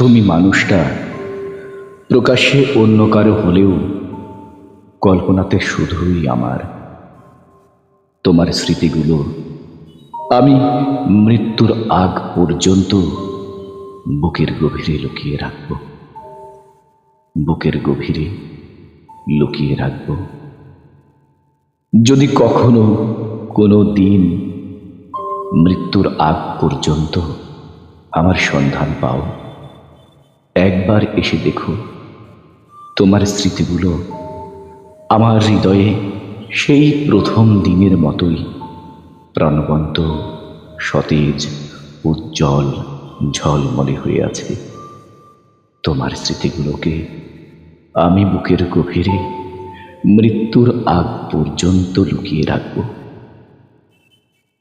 তুমি মানুষটা প্রকাশ্যে অন্য কারো হলেও কল্পনাতে শুধুই আমার। তোমার স্মৃতিগুলো আমি মৃত্যুর আগ পর্যন্ত বুকের গভীরে লুকিয়ে রাখব। বুকের গভীরে লুকিয়ে রাখব। যদি কখনো কোনো দিন মৃত্যুর আগ পর্যন্ত আমার সন্ধান পাও, একবার এসে দেখো তোমার স্মৃতিগুলো আমার হৃদয়ে সেই প্রথম দিনের মতোই প্রাণবন্ত, সতেজ, উজ্জ্বল, ঝলমলে হয়ে আছে। তোমার স্মৃতিগুলোকে আমি বুকের গভীরে মৃত্যুর আগ পর্যন্ত লুকিয়ে রাখব।